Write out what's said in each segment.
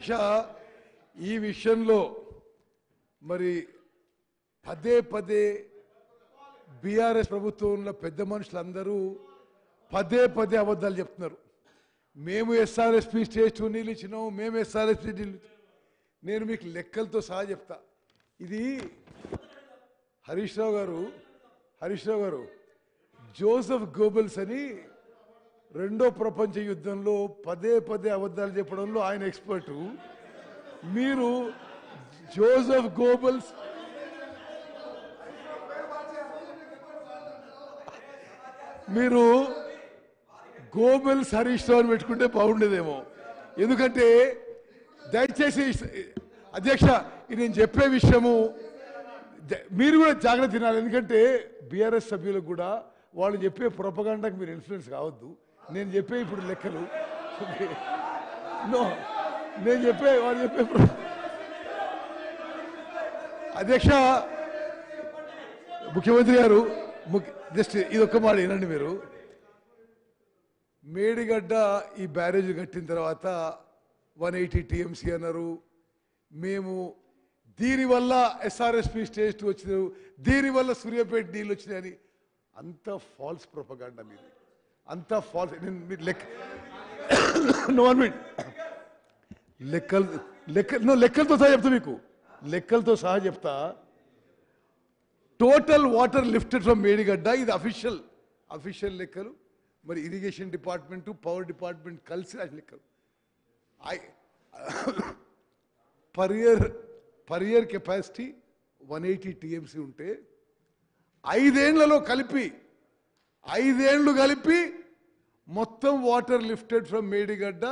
అధ్యక్ష ఈ విషయంలో మరి పదే పదే బీఆర్ఎస్ ప్రభుత్వంలో పెద్ద మనుషులందరూ పదే పదే అబద్ధాలు చెప్తున్నారు. మేము ఎస్ఆర్ఎస్పీ స్టేజ్ 2 నీళ్ళు ఇచ్చినాం, మేము ఎస్ఆర్ఎస్పీ నీళ్ళు. నేను మీకు లెక్కలతో సహా చెప్తా. ఇది హరీష్ రావు గారు జోసెఫ్ గోబెల్స్ అని రెండో ప్రపంచ యుద్ధంలో పదే పదే అబద్ధాలు చెప్పడంలో ఆయన ఎక్స్పర్టు. మీరు జోసెఫ్ గోబెల్స్ మీరు గోబెల్స్ హరీష్ రావు పెట్టుకుంటే బాగుండేదేమో. ఎందుకంటే దయచేసి అధ్యక్ష ఇది నేను చెప్పే విషయము మీరు కూడా జాగ్రత్త తినాలి. ఎందుకంటే బీఆర్ఎస్ సభ్యులకు కూడా వాళ్ళు చెప్పే ప్రొపగండాకి మీరు ఇన్ఫ్లుయెన్స్ కావద్దు. నేను చెప్పే ఇప్పుడు లెక్కలు నేను చెప్పే వాళ్ళు చెప్పే అధ్యక్ష ముఖ్యమంత్రి గారు జస్ట్ ఇది ఒక్క మాట వినండి. మీరు మేడిగడ్డ ఈ బ్యారేజ్ కట్టిన తర్వాత 180 TMC అన్నారు. మేము దీనివల్ల ఎస్ఆర్ఎస్పీ స్టేజ్ 2 వచ్చినారు, దీనివల్ల సూర్యాపేట నీళ్ళు వచ్చినాయని అంత ఫాల్స్ ప్రొపగండా మీది, అంత ఫాల్స్. మీరు లెక్కలతో సహా చెప్తా, మీకు లెక్కలతో సహా చెప్తా. Total water lifted from Medigadda, ఇది అఫీషియల్ లెక్కలు. మరి ఇరిగేషన్ డిపార్ట్మెంటు పవర్ డిపార్ట్మెంట్ కలిసి రాసిన లెక్కలు. పర్ ఇయర్ కెపాసిటీ 180 TMC ఉంటే 5 ఏళ్లలో కలిపి మొత్తం water lifted from Medigadda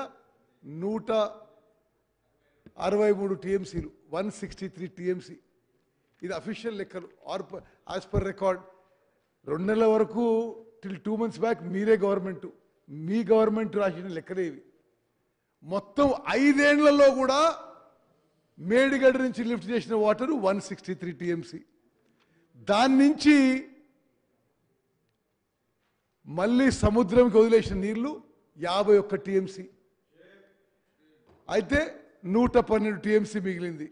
163 TMCలు, 163 TMC. ఇది అఫీషియల్ లెక్కలు యాజ్ పర్ రికార్డ్. 2 నెలల వరకు టిల్ 2 months బ్యాక్ మీ గవర్నమెంట్ రాసిన లెక్కలే ఇవి. మొత్తం 5 ఏళ్లలో కూడా మేడిగడ్డ నుంచి లిఫ్ట్ చేసిన వాటర్ 163 TMC. దాని నుంచి మళ్ళీ సముద్రంకి వదిలేసిన నీళ్లు 51 TMC. అయితే 112 TMC మిగిలింది.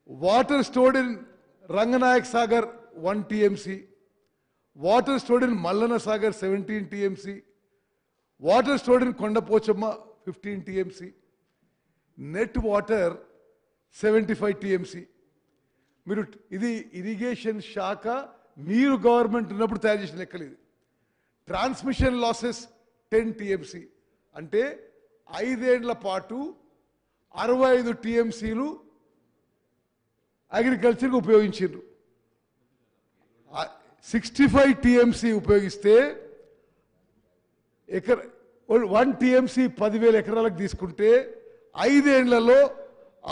Water stored in Ranganayak Sagar 1 TMC, water stored in Mallanna Sagar 17 TMC, water stored in Kondapochamma 15 TMC, net water 75 TMC. మీరు ఇది ఇరిగేషన్ శాఖ మీరు గవర్నమెంట్ ఉన్నప్పుడు తయారు చేసిన లెక్కలు. ఇది ట్రాన్స్మిషన్ లాసెస్ 10 TMC. అంటే 5 ఏళ్ల పాటు 65 TMCలు అగ్రికల్చర్కి ఉపయోగించారు. 65 TMC ఉపయోగిస్తే 1 TMC 10,000 ఎకరాలకు తీసుకుంటే 5 ఏళ్లలో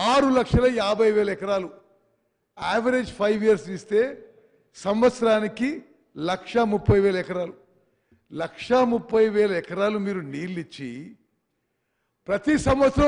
6,50,000 ఎకరాలు. యావరేజ్ 5 years ఇస్తే సంవత్సరానికి 1,30,000 ఎకరాలు. 1,30,000 ఎకరాలు మీరు నీళ్ళు ఇచ్చి ప్రతి సంవత్సరం